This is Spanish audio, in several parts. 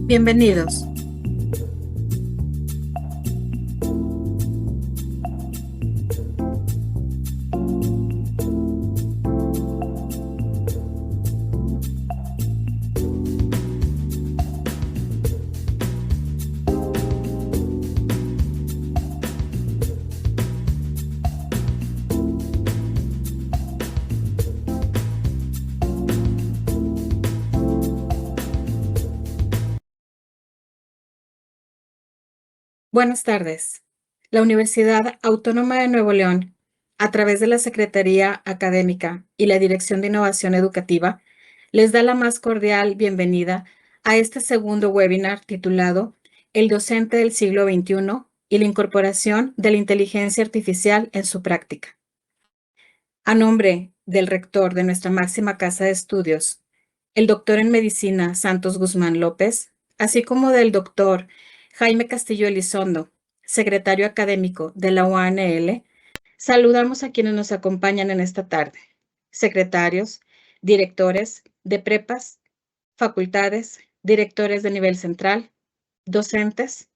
Bienvenidos. Buenas tardes. La Universidad Autónoma de Nuevo León, a través de la Secretaría Académica y la Dirección de Innovación Educativa, les da la más cordial bienvenida a este segundo webinar titulado El docente del siglo XXI y la incorporación de la inteligencia artificial en su práctica. A nombre del rector de nuestra máxima casa de estudios, el doctor en medicina Santos Guzmán López, así como del doctor Jaime Castillo Elizondo, secretario académico de la UANL, saludamos a quienes nos acompañan en esta tarde: secretarios, directores de prepas, facultades, directores de nivel central, docentes,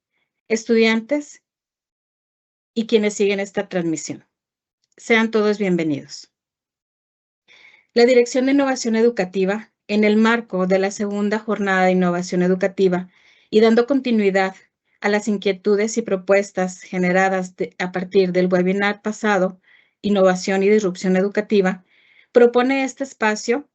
estudiantes y quienes siguen esta transmisión. Sean todos bienvenidos. La Dirección de Innovación Educativa, en el marco de la segunda jornada de innovación educativa y dando continuidad a las inquietudes y propuestas generadas a partir del webinar pasado, Innovación y Disrupción Educativa, propone este espacio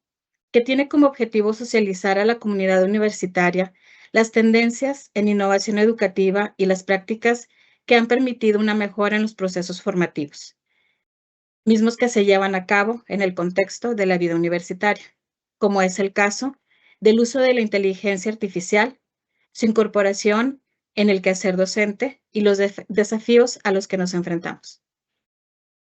que tiene como objetivo socializar a la comunidad universitaria las tendencias en innovación educativa y las prácticas que han permitido una mejora en los procesos formativos, mismos que se llevan a cabo en el contexto de la vida universitaria, como es el caso del uso de la inteligencia artificial, su incorporación en el quehacer docente y los desafíos a los que nos enfrentamos.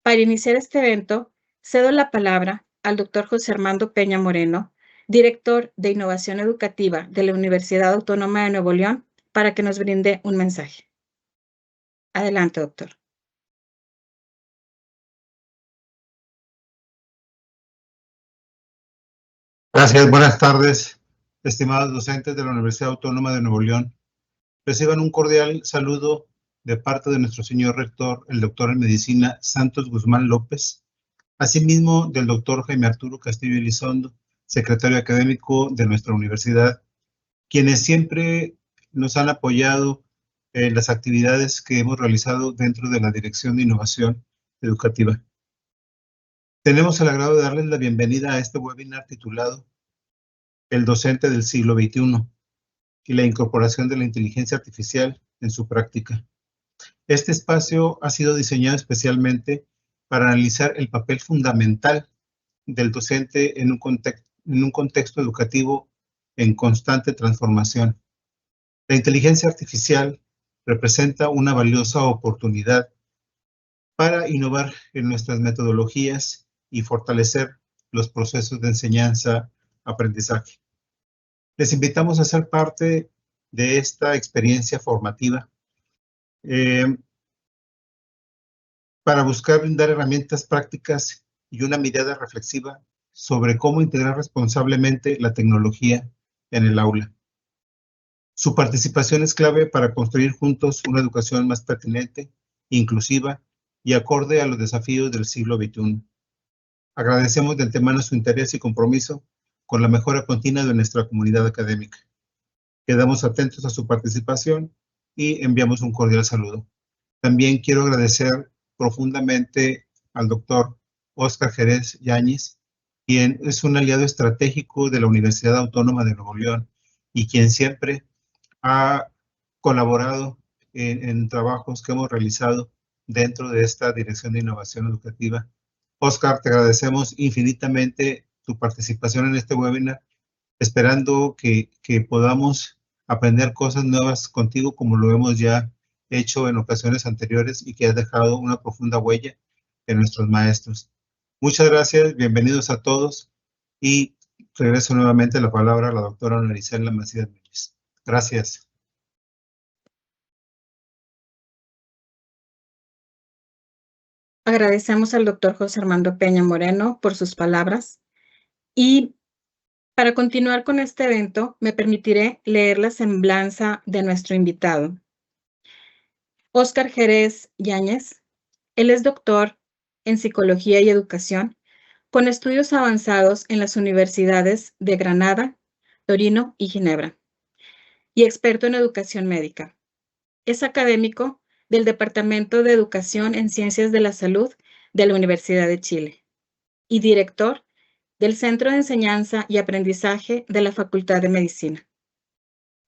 Para iniciar este evento, cedo la palabra al doctor José Armando Peña Moreno, director de Innovación Educativa de la Universidad Autónoma de Nuevo León, para que nos brinde un mensaje. Adelante, doctor. Gracias, buenas tardes, estimados docentes de la Universidad Autónoma de Nuevo León. Reciban un cordial saludo de parte de nuestro señor rector, el doctor en medicina Santos Guzmán López, asimismo del doctor Jaime Arturo Castillo Elizondo, secretario académico de nuestra universidad, quienes siempre nos han apoyado en las actividades que hemos realizado dentro de la Dirección de Innovación Educativa. Tenemos el agrado de darles la bienvenida a este webinar titulado El docente del siglo XXI y la incorporación de la inteligencia artificial en su práctica. Este espacio ha sido diseñado especialmente para analizar el papel fundamental del docente en un contexto educativo en constante transformación. La inteligencia artificial representa una valiosa oportunidad para innovar en nuestras metodologías y fortalecer los procesos de enseñanza-aprendizaje. Les invitamos a ser parte de esta experiencia formativa para buscar brindar herramientas prácticas y una mirada reflexiva sobre cómo integrar responsablemente la tecnología en el aula. Su participación es clave para construir juntos una educación más pertinente, inclusiva y acorde a los desafíos del siglo XXI. Agradecemos de antemano su interés y compromiso con la mejora continua de nuestra comunidad académica. Quedamos atentos a su participación y enviamos un cordial saludo. También quiero agradecer profundamente al doctor Óscar Jerez Yáñez, quien es un aliado estratégico de la Universidad Autónoma de Nuevo León y quien siempre ha colaborado en trabajos que hemos realizado dentro de esta Dirección de Innovación Educativa. Óscar, te agradecemos infinitamente tu participación en este webinar, esperando que podamos aprender cosas nuevas contigo como lo hemos ya hecho en ocasiones anteriores y que has dejado una profunda huella en nuestros maestros. Muchas gracias, bienvenidos a todos y regreso nuevamente la palabra a la doctora Maricela Macías Núñez. Gracias. Agradecemos al doctor José Armando Peña Moreno por sus palabras y Para continuar con este evento, me permitiré leer la semblanza de nuestro invitado. Óscar Jerez Yáñez. Él es doctor en Psicología y Educación, con estudios avanzados en las universidades de Granada, Torino y Ginebra, y experto en educación médica. Es académico del Departamento de Educación en Ciencias de la Salud de la Universidad de Chile y director del Centro de Enseñanza y Aprendizaje de la Facultad de Medicina.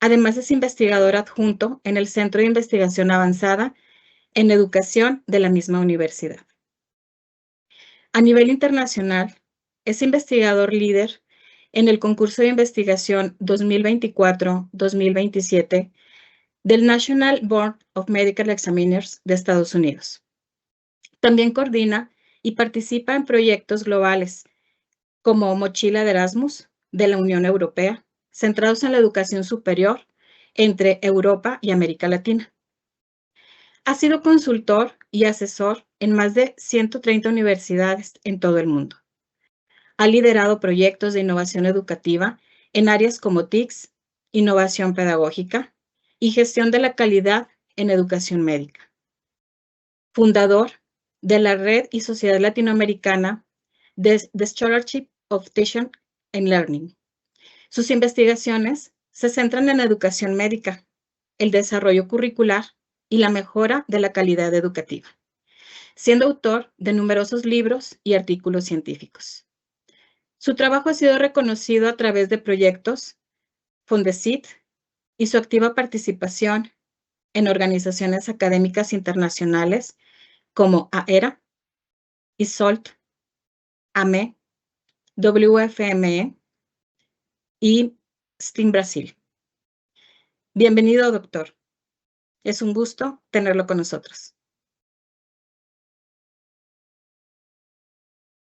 Además, es investigador adjunto en el Centro de Investigación Avanzada en Educación de la misma universidad. A nivel internacional, es investigador líder en el concurso de investigación 2024-2027 del National Board of Medical Examiners de Estados Unidos. También coordina y participa en proyectos globales como Mochila de Erasmus de la Unión Europea, centrados en la educación superior entre Europa y América Latina. Ha sido consultor y asesor en más de 130 universidades en todo el mundo. Ha liderado proyectos de innovación educativa en áreas como TICS, innovación pedagógica y gestión de la calidad en educación médica. Fundador de la Red y Sociedad Latinoamericana de The Scholarship of Teaching and Learning. Sus investigaciones se centran en educación médica, el desarrollo curricular y la mejora de la calidad educativa, siendo autor de numerosos libros y artículos científicos. Su trabajo ha sido reconocido a través de proyectos Fondesit y su activa participación en organizaciones académicas internacionales como AERA, ISOLT, AME, WFME y STEAM Brasil. Bienvenido, doctor. Es un gusto tenerlo con nosotros.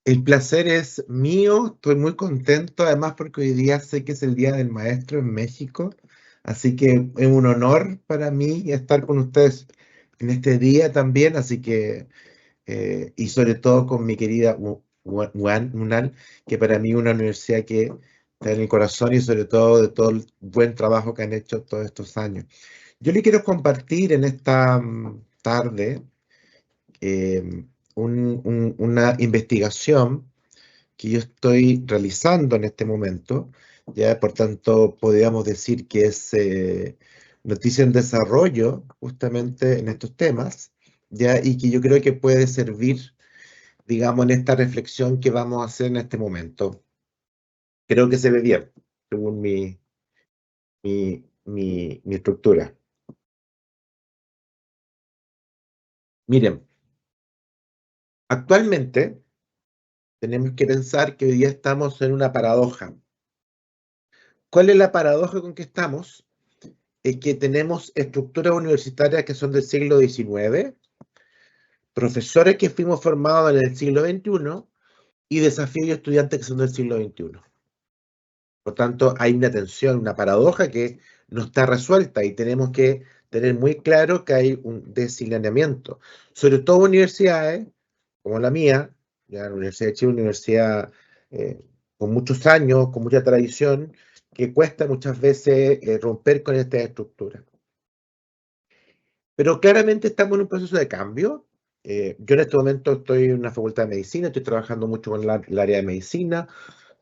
El placer es mío, estoy muy contento, además porque hoy día sé que es el Día del Maestro en México, así que es un honor para mí estar con ustedes en este día también, así que, y sobre todo con mi querida UNAL, que para mí es una universidad que está en el corazón y sobre todo de todo el buen trabajo que han hecho todos estos años. Yo le quiero compartir en esta tarde eh, una investigación que yo estoy realizando en este momento, ya por tanto podríamos decir que es noticia en desarrollo justamente en estos temas, ya, y que yo creo que puede servir, digamos, en esta reflexión que vamos a hacer en este momento. Creo que se ve bien, según mi estructura. Miren, actualmente tenemos que pensar que hoy día estamos en una paradoja. ¿Cuál es la paradoja con que estamos? Es que tenemos estructuras universitarias que son del siglo XIX, profesores que fuimos formados en el siglo XXI y desafíos y estudiantes que son del siglo XXI. Por tanto, hay una tensión, una paradoja que no está resuelta y tenemos que tener muy claro que hay un desalineamiento. Sobre todo universidades como la mía, ya la Universidad de Chile, una universidad con muchos años, con mucha tradición, que cuesta muchas veces romper con esta estructura. Pero claramente estamos en un proceso de cambio. Yo en este momento estoy en una facultad de medicina, estoy trabajando mucho con el área de medicina,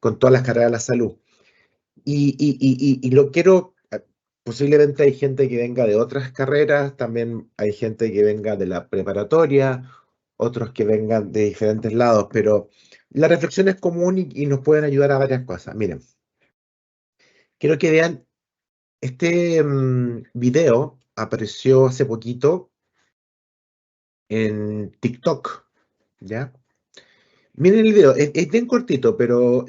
con todas las carreras de la salud. Y lo quiero, posiblemente hay gente que venga de otras carreras, también hay gente que venga de la preparatoria, otros que vengan de diferentes lados, pero la reflexión es común y nos pueden ayudar a varias cosas. Miren, quiero que vean, este video apareció hace poquito en TikTok, ¿ya? Miren el video, es bien cortito, pero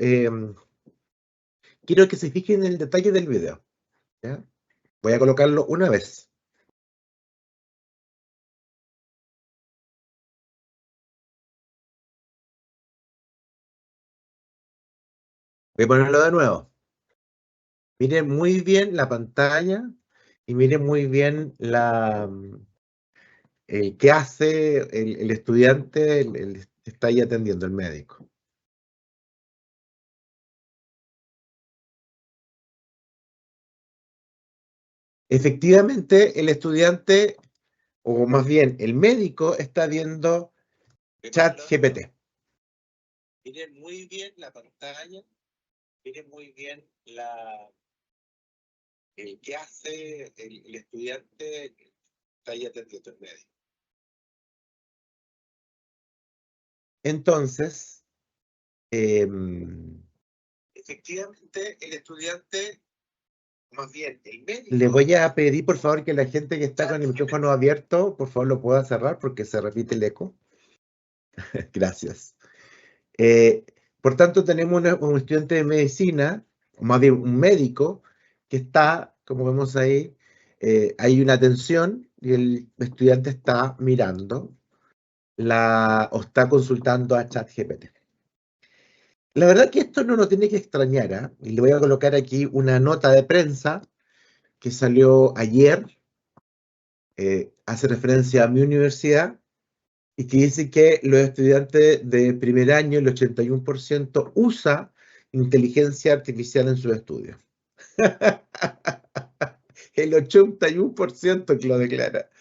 quiero que se fijen en el detalle del video, ¿ya? Voy a colocarlo una vez. Voy a ponerlo de nuevo. Miren muy bien la pantalla y miren muy bien qué hace el estudiante, el que está ahí atendiendo, el médico. Efectivamente, el estudiante, o más bien el médico, está viendo ChatGPT. Miren muy bien la pantalla, miren muy bien qué hace el estudiante que está ahí atendiendo el médico. Entonces, efectivamente, el estudiante, más bien el médico. Le voy a pedir, por favor, que la gente que está con el micrófono abierto, por favor, lo pueda cerrar porque se repite el eco. Gracias. Por tanto, tenemos un estudiante de medicina, o más bien un médico, que está, como vemos ahí, hay una atención y el estudiante está mirando o está consultando a ChatGPT. La verdad que esto no nos tiene que extrañar, ¿eh? Y le voy a colocar aquí una nota de prensa que salió ayer, hace referencia a mi universidad, y que dice que los estudiantes de primer año, el 81% usa inteligencia artificial en sus estudios. El 81% que lo declara.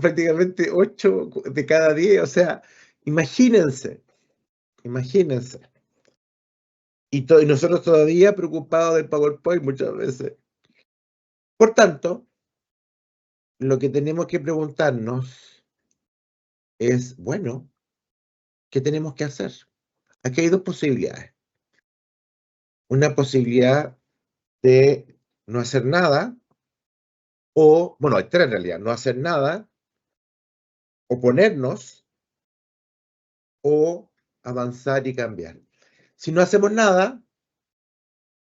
Prácticamente 8 de cada 10, o sea, imagínense. Y nosotros todavía preocupados del PowerPoint muchas veces. Por tanto, lo que tenemos que preguntarnos es, bueno, ¿qué tenemos que hacer? Aquí hay dos posibilidades. Una posibilidad de no hacer nada, o, bueno, hay tres en realidad, no hacer nada, oponernos, o avanzar y cambiar. Si no hacemos nada,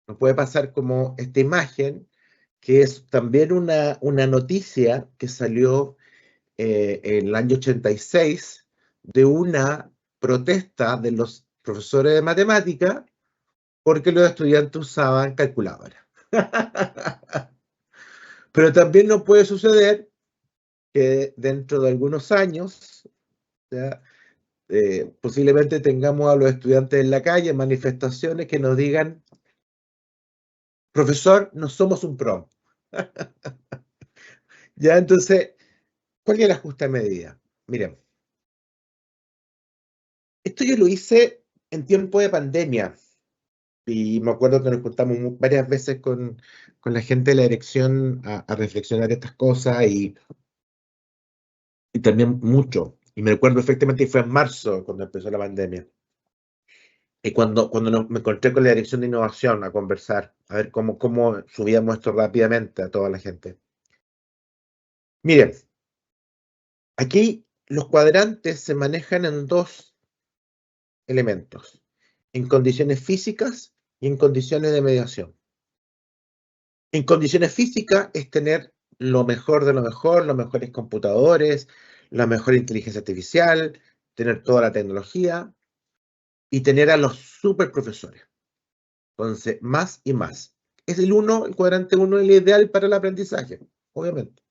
nos puede pasar como esta imagen, que es también una noticia que salió en el año 86 de una protesta de los profesores de matemática porque los estudiantes usaban calculadoras. Pero también nos puede suceder que dentro de algunos años, ¿ya? Posiblemente tengamos a los estudiantes en la calle, en manifestaciones que nos digan, profesor, no somos un pro. Ya, entonces, ¿cuál es la justa medida? Miren, esto yo lo hice en tiempo de pandemia. Y me acuerdo que nos juntamos varias veces con la gente de la dirección a reflexionar estas cosas y también mucho. Y me recuerdo perfectamente que fue en marzo cuando empezó la pandemia. Y cuando me encontré con la dirección de innovación a conversar, a ver cómo subíamos esto rápidamente a toda la gente. Miren, aquí los cuadrantes se manejan en dos elementos, en condiciones físicas y en condiciones de mediación. En condiciones físicas es tener lo mejor de lo mejor, los mejores computadores, la mejor inteligencia artificial, tener toda la tecnología y tener a los super profesores. Entonces, más y más. Es el cuadrante 1 el ideal para el aprendizaje, obviamente.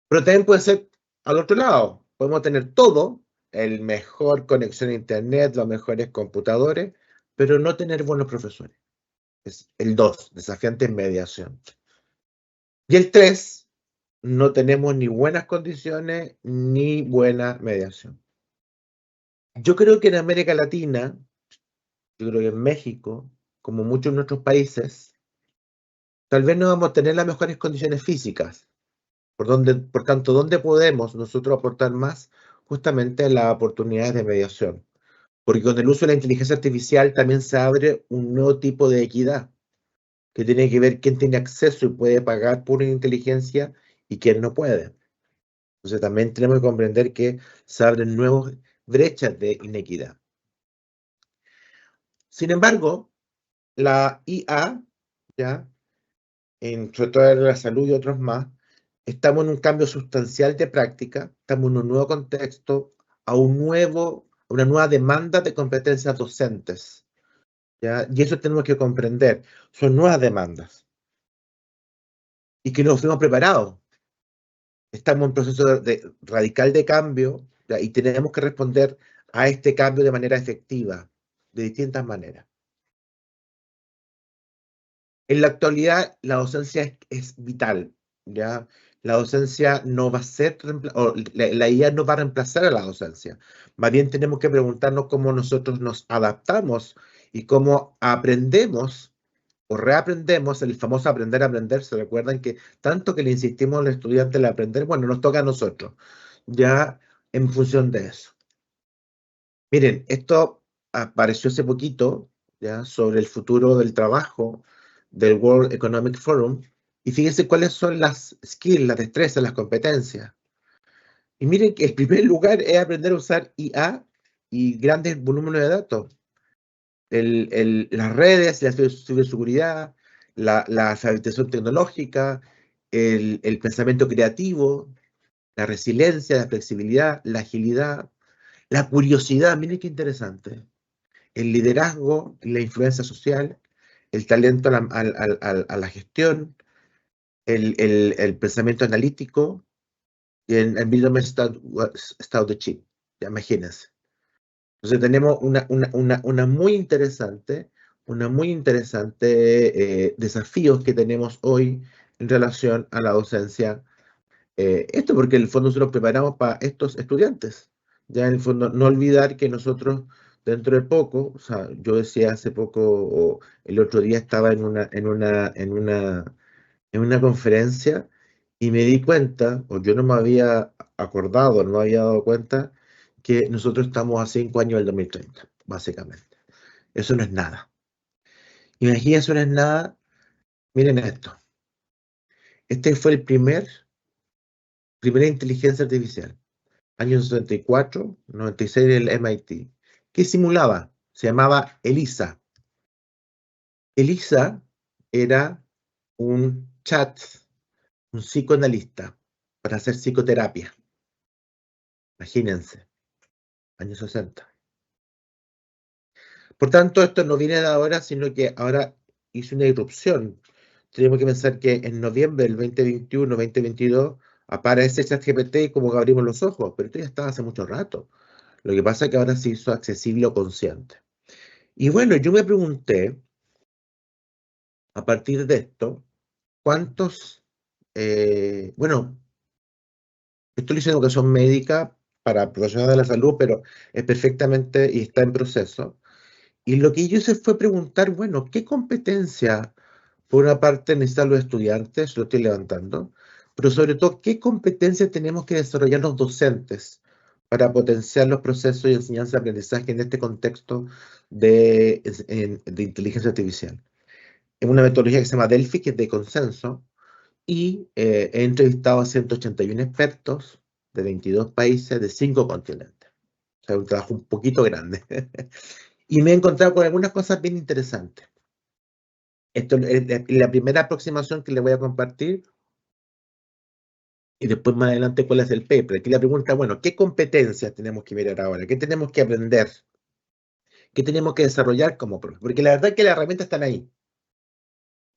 Pero también puede ser al otro lado. Podemos tener todo, el mejor conexión a internet, los mejores computadores, pero no tener buenos profesores. Es el 2, desafiante en mediación. Y el 3, no tenemos ni buenas condiciones ni buena mediación. Yo creo que en América Latina, yo creo que en México, como muchos de nuestros países, tal vez no vamos a tener las mejores condiciones físicas. Por tanto, ¿dónde podemos nosotros aportar más? Justamente en las oportunidades de mediación. Porque con el uso de la inteligencia artificial también se abre un nuevo tipo de equidad, que tiene que ver quién tiene acceso y puede pagar por una inteligencia y quién no puede. Entonces también tenemos que comprender que se abren nuevas brechas de inequidad. Sin embargo, la IA, ¿ya? Sobre todo en la salud y otros más, estamos en un cambio sustancial de práctica, estamos en un nuevo contexto, a una nueva demanda de competencias docentes, ¿ya? Y eso tenemos que comprender, son nuevas demandas y que no fuimos preparados. Estamos en un proceso radical de cambio, ¿ya? Y tenemos que responder a este cambio de manera efectiva, de distintas maneras. En la actualidad, la docencia es vital, ¿ya? La docencia no va a ser, la IA no va a reemplazar a la docencia. Más bien tenemos que preguntarnos cómo nosotros nos adaptamos y cómo aprendemos o reaprendemos, el famoso aprender a aprender. ¿Se recuerdan que tanto que le insistimos al estudiante en aprender? Bueno, nos toca a nosotros, ya en función de eso. Miren, esto apareció hace poquito, ya, sobre el futuro del trabajo del World Economic Forum, y fíjense cuáles son las skills, las destrezas, las competencias. Y miren que el primer lugar es aprender a usar IA y grandes volúmenes de datos. Las redes, la ciberseguridad, la alfabetización tecnológica, el pensamiento creativo, la resiliencia, la flexibilidad, la agilidad, la curiosidad. Miren qué interesante. El liderazgo, la influencia social, el talento a la gestión, el pensamiento analítico y el middle estado de chip. Ya imagínense. Entonces tenemos una muy interesante desafíos que tenemos hoy en relación a la docencia. Esto porque en el fondo nosotros preparamos para estos estudiantes. Ya en el fondo no olvidar que nosotros dentro de poco, o sea, yo decía hace poco, o el otro día estaba en una conferencia y me di cuenta, o yo no me había acordado, no me había dado cuenta, que nosotros estamos a 5 años del 2030, básicamente. Eso no es nada. Imagínense, eso no es nada. Miren esto. Este fue primera inteligencia artificial. Años 64, 96 del MIT. ¿Qué simulaba? Se llamaba ELIZA. ELIZA era un chat, un psicoanalista para hacer psicoterapia. Imagínense, años 60. Por tanto, esto no viene de ahora, sino que ahora hizo una irrupción. Tenemos que pensar que en noviembre del 2021, 2022, aparece ChatGPT y como que abrimos los ojos, pero esto ya estaba hace mucho rato. Lo que pasa es que ahora se hizo accesible o consciente. Y bueno, yo me pregunté, a partir de esto, cuántos, bueno, esto lo hice en educación médica para profesionales de la salud, pero es perfectamente y está en proceso. Y lo que yo hice fue preguntar, bueno, ¿qué competencia, por una parte, necesitan los estudiantes? Lo estoy levantando, pero sobre todo, ¿qué competencias tenemos que desarrollar los docentes para potenciar los procesos de enseñanza-aprendizaje en este contexto de inteligencia artificial? Es una metodología que se llama Delphi, que es de consenso, y he entrevistado a 181 expertos de 22 países de 5 continentes. O sea, un trabajo un poquito grande. Y me he encontrado con algunas cosas bien interesantes. Esto es la primera aproximación que le voy a compartir, y después más adelante cuál es el paper. Aquí la pregunta, bueno, ¿qué competencias tenemos que mirar ahora? ¿Qué tenemos que aprender? ¿Qué tenemos que desarrollar como profe? Porque la verdad es que las herramientas están ahí,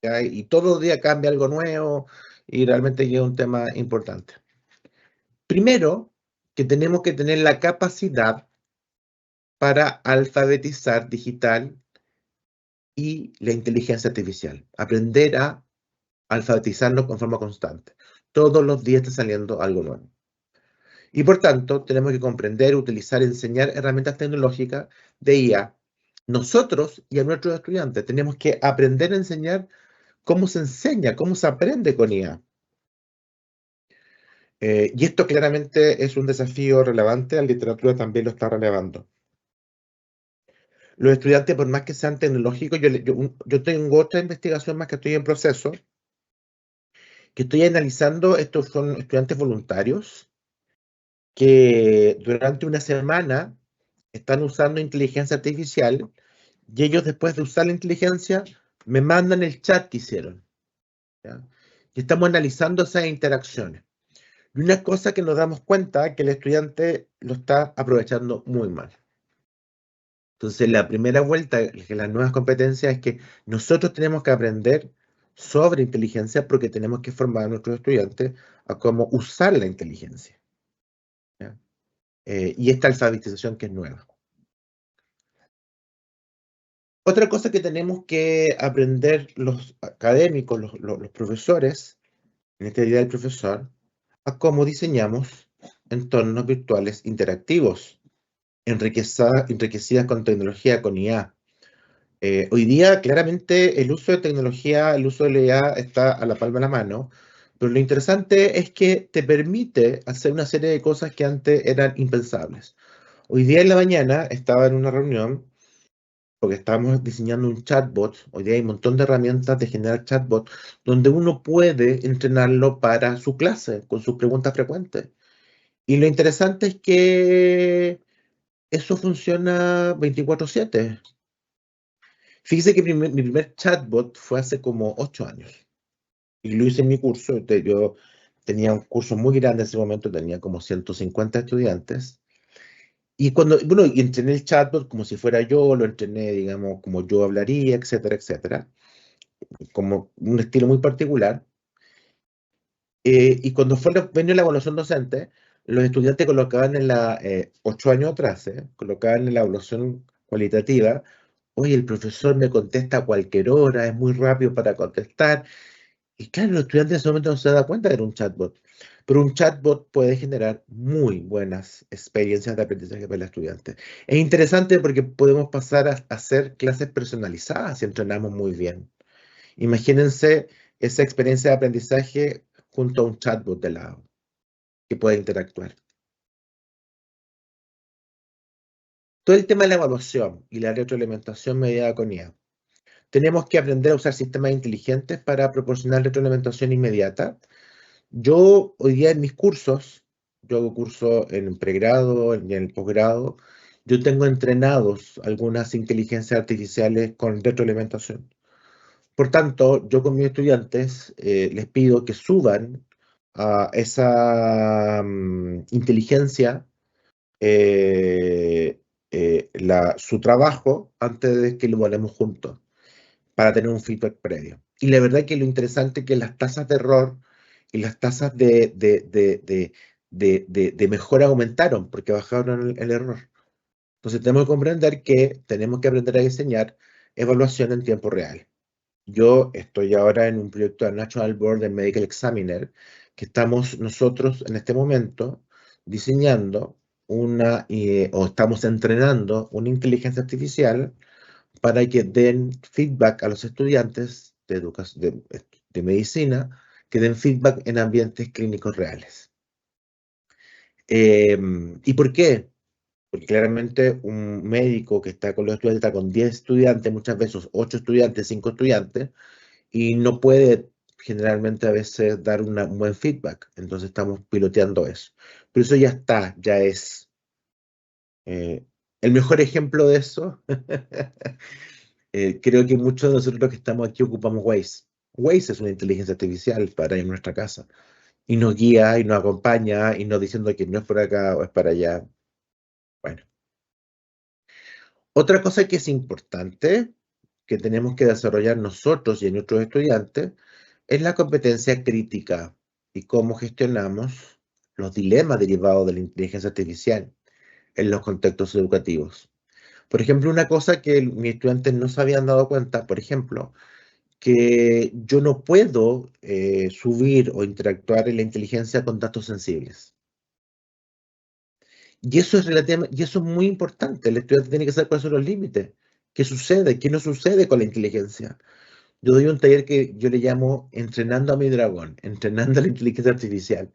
¿ya? Y todos los días cambia algo nuevo y realmente es un tema importante. Primero, que tenemos que tener la capacidad para alfabetizar digital y la inteligencia artificial. Aprender a alfabetizarnos con forma constante. Todos los días está saliendo algo nuevo. Y por tanto, tenemos que comprender, utilizar, enseñar herramientas tecnológicas de IA. Nosotros y a nuestros estudiantes tenemos que aprender a enseñar cómo se enseña, cómo se aprende con IA. Y esto claramente es un desafío relevante, la literatura también lo está relevando. Los estudiantes, por más que sean tecnológicos, yo tengo otra investigación más que estoy en proceso, que estoy analizando. Estos son estudiantes voluntarios que durante una semana están usando inteligencia artificial y ellos, después de usar la inteligencia, me mandan el chat que hicieron, ¿ya? Y estamos analizando esas interacciones. Y una cosa que nos damos cuenta es que el estudiante lo está aprovechando muy mal. Entonces, la primera vuelta, que las nuevas competencias, es que nosotros tenemos que aprender sobre inteligencia porque tenemos que formar a nuestros estudiantes a cómo usar la inteligencia, ¿ya? Y esta alfabetización que es nueva. Otra cosa que tenemos que aprender los académicos, los profesores, en este día del profesor, a cómo diseñamos entornos virtuales interactivos, enriquecidas con tecnología, con IA. Hoy día, claramente, el uso de tecnología, el uso de la IA está a la palma de la mano, pero lo interesante es que te permite hacer una serie de cosas que antes eran impensables. Hoy día en la mañana estaba en una reunión porque estábamos diseñando un chatbot. Hoy día hay un montón de herramientas de generar chatbot donde uno puede entrenarlo para su clase con sus preguntas frecuentes. Y lo interesante es que eso funciona 24/7. Fíjese que mi primer chatbot fue hace como 8 años y lo hice en mi curso. Yo tenía un curso muy grande en ese momento, tenía como 150 estudiantes. Y bueno, y entrené el chatbot como si fuera yo, lo entrené, digamos, como yo hablaría, etcétera, etcétera, como un estilo muy particular. Y cuando vino la evaluación docente, los estudiantes colocaban en 8 años atrás, colocaban en la evaluación cualitativa: oye, el profesor me contesta a cualquier hora, es muy rápido para contestar. Y claro, los estudiantes en ese momento no se dan cuenta que era un chatbot, pero un chatbot puede generar muy buenas experiencias de aprendizaje para el estudiante. Es interesante porque podemos pasar a hacer clases personalizadas si entrenamos muy bien. Imagínense esa experiencia de aprendizaje junto a un chatbot de lado que puede interactuar. Todo el tema de la evaluación y la retroalimentación mediada con IA. Tenemos que aprender a usar sistemas inteligentes para proporcionar retroalimentación inmediata. Yo hoy día en mis cursos, yo hago cursos en pregrado y en el posgrado, yo tengo entrenados algunas inteligencias artificiales con retroalimentación. Por tanto, yo con mis estudiantes les pido que suban a esa inteligencia su trabajo antes de que lo evaluemos juntos, para tener un feedback previo. Y la verdad que lo interesante es que las tasas de error y las tasas de mejora aumentaron porque bajaron el error. Entonces tenemos que comprender que tenemos que aprender a diseñar evaluación en tiempo real. Yo estoy ahora en un proyecto de National Board of Medical Examiner, que estamos nosotros en este momento diseñando o estamos entrenando una inteligencia artificial para que den feedback a los estudiantes de medicina, que den feedback en ambientes clínicos reales. ¿Y por qué? Porque claramente un médico que está con los estudiantes está con 10 estudiantes, muchas veces 8 estudiantes, 5 estudiantes, y no puede generalmente a veces dar un buen feedback. Entonces estamos piloteando eso. Pero eso ya está, ya es. El mejor ejemplo de eso, creo que muchos de nosotros que estamos aquí ocupamos Waze. Waze es una inteligencia artificial para ir a nuestra casa. Y nos guía y nos acompaña y nos diciendo que no es por acá o es para allá. Bueno. Otra cosa que es importante, que tenemos que desarrollar nosotros y nuestros estudiantes, es la competencia crítica y cómo gestionamos los dilemas derivados de la inteligencia artificial en los contextos educativos. Por ejemplo, una cosa que mis estudiantes no se habían dado cuenta, por ejemplo, que yo no puedo subir o interactuar en la inteligencia con datos sensibles. Y eso es muy importante. El estudiante tiene que saber cuáles son los límites. ¿Qué sucede? ¿Qué no sucede con la inteligencia? Yo doy un taller que yo le llamo Entrenando a mi dragón, entrenando a la inteligencia artificial.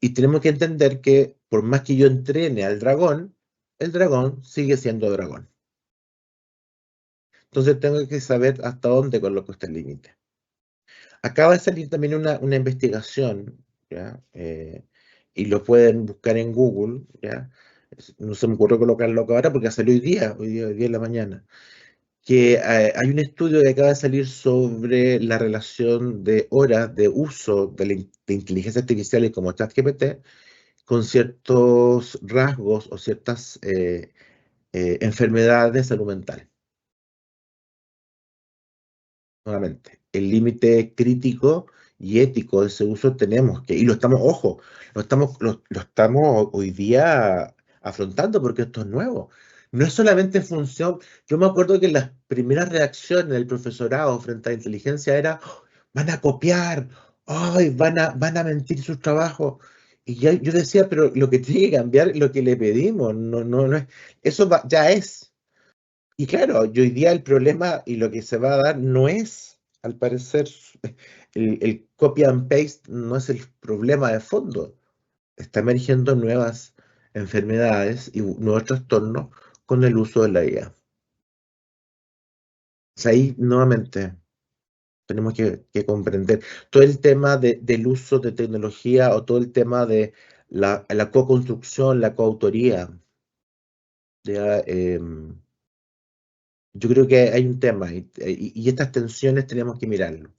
Y tenemos que entender que por más que yo entrene al dragón, el dragón sigue siendo dragón. Entonces tengo que saber hasta dónde coloco este límite. Acaba de salir también una investigación, ¿ya? Y lo pueden buscar en Google, ¿ya? No se me ocurrió colocarlo acá ahora porque salió hoy día en la mañana, que hay un estudio que acaba de salir sobre la relación de horas de uso de inteligencia artificial como ChatGPT con ciertos rasgos o ciertas enfermedades de salud mental. Nuevamente, el límite crítico y ético de ese uso tenemos que, y lo estamos hoy día afrontando porque esto es nuevo. No es solamente en función, yo me acuerdo que las primeras reacciones del profesorado frente a la inteligencia era, "Oh, van a copiar, ay, van a mentir sus trabajos". Y yo decía, pero lo que tiene que cambiar es lo que le pedimos, no es, eso ya es. Y claro, y hoy día el problema y lo que se va a dar no es, al parecer, el copy and paste no es el problema de fondo. Está emergiendo nuevas enfermedades y nuevos trastornos con el uso de la IA. O sea, ahí nuevamente tenemos que comprender todo el tema del uso de tecnología o todo el tema de la co-construcción, la coautoría. Ya, yo creo que hay un tema y estas tensiones tenemos que mirarlo.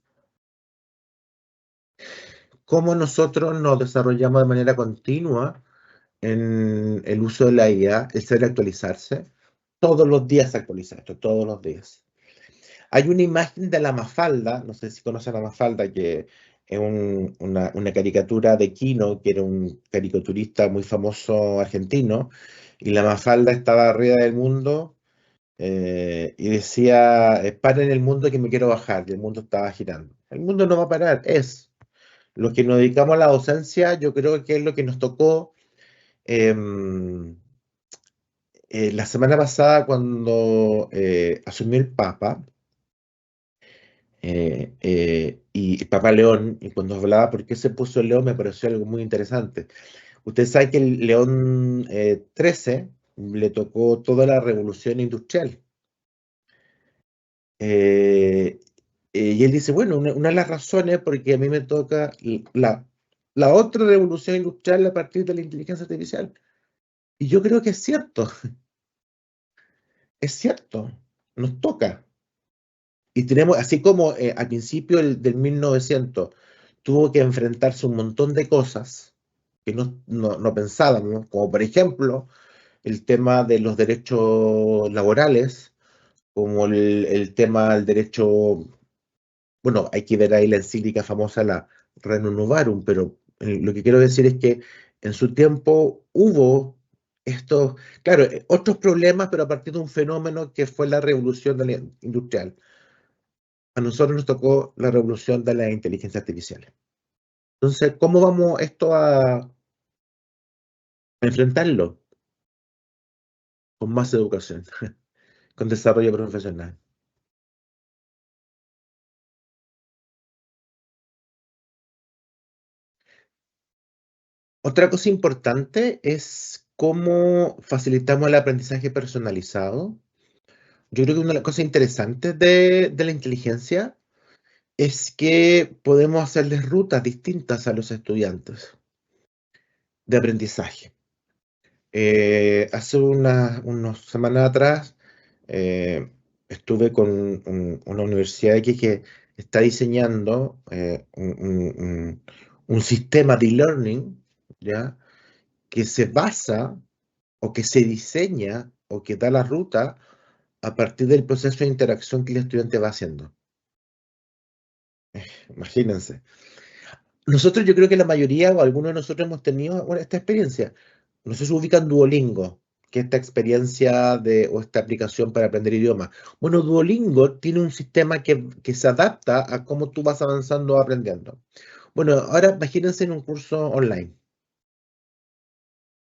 Cómo nosotros nos desarrollamos de manera continua en el uso de la IA, el saber actualizarse, todos los días actualizar esto, todos los días. Hay una imagen de la Mafalda, no sé si conocen a la Mafalda, que es una caricatura de Quino, que era un caricaturista muy famoso argentino, y la Mafalda estaba arriba del mundo y decía, paren el mundo que me quiero bajar, y el mundo estaba girando. El mundo no va a parar, es. Los que nos dedicamos a la docencia, yo creo que es lo que nos tocó la semana pasada cuando asumió el Papa, y el Papa León, y cuando hablaba por qué se puso el león, me pareció algo muy interesante. Usted sabe que el León XIII le tocó toda la revolución industrial. Eh, y él dice, bueno, una de las razones porque a mí me toca la otra revolución industrial a partir de la inteligencia artificial. Y yo creo que es cierto, nos toca. Y tenemos, así como al principio del 1900 tuvo que enfrentarse a un montón de cosas que no pensábamos, como por ejemplo el tema de los derechos laborales, como el tema del derecho, bueno, hay que ver ahí la encíclica famosa, la Rerum Novarum, pero lo que quiero decir es que en su tiempo hubo estos, claro, otros problemas, pero a partir de un fenómeno que fue la revolución industrial. A nosotros nos tocó la revolución de la inteligencia artificial. Entonces, ¿cómo vamos esto a enfrentarlo? Con más educación, con desarrollo profesional. Otra cosa importante es cómo facilitamos el aprendizaje personalizado. Yo creo que una de las cosas interesantes de la inteligencia es que podemos hacerles rutas distintas a los estudiantes de aprendizaje. Hace unas semanas atrás eh, estuve con una universidad aquí que está diseñando un sistema de e-learning, ¿ya? Que se basa o que se diseña o que da la ruta a partir del proceso de interacción que el estudiante va haciendo. Imagínense. Nosotros, yo creo que la mayoría o algunos de nosotros hemos tenido esta experiencia. No sé si ubican Duolingo, que es esta experiencia o esta aplicación para aprender idiomas. Bueno, Duolingo tiene un sistema que se adapta a cómo tú vas avanzando aprendiendo. Bueno, ahora imagínense en un curso online,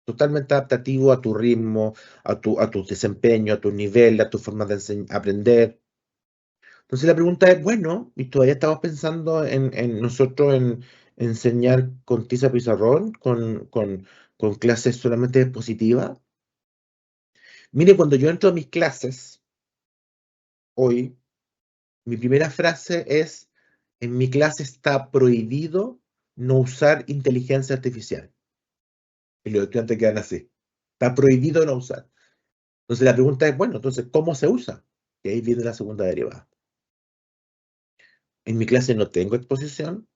totalmente adaptativo a tu ritmo, a tu desempeño, a tu nivel, a tu forma de aprender. Entonces la pregunta es, bueno, y todavía estamos pensando en nosotros en enseñar con tiza pizarrón, con clases solamente expositivas. Mire, cuando yo entro a mis clases, hoy, mi primera frase es, en mi clase está prohibido no usar inteligencia artificial. Y los estudiantes quedan así. Está prohibido no usar. Entonces la pregunta es, bueno, entonces, ¿cómo se usa? Y ahí viene la segunda derivada. En mi clase no tengo exposición,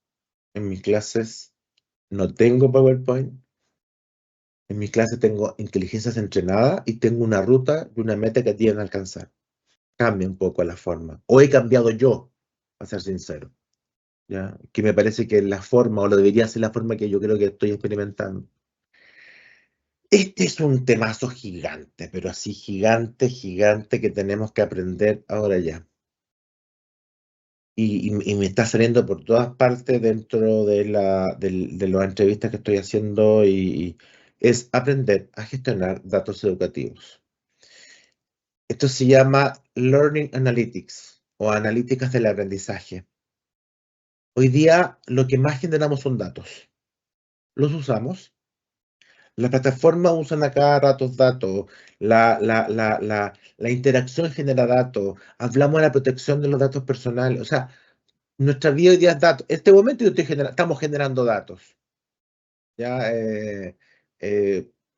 en mis clases no tengo PowerPoint, en mi clase tengo inteligencias entrenadas y tengo una ruta y una meta que tienen que alcanzar. Cambia un poco la forma. O he cambiado yo, a ser sincero. ¿Ya? Que me parece que la forma, o lo debería ser la forma que yo creo que estoy experimentando. Este es un temazo gigante, pero así gigante, gigante, que tenemos que aprender ahora ya. Y me está saliendo por todas partes dentro de las entrevistas que estoy haciendo, y es aprender a gestionar datos educativos. Esto se llama Learning Analytics o analíticas del aprendizaje. Hoy día lo que más generamos son datos. Los usamos. Las plataformas usan a cada rato datos. La interacción genera datos. Hablamos de la protección de los datos personales. O sea, nuestra vida hoy día es datos. En este momento estamos generando datos. ¿Ya?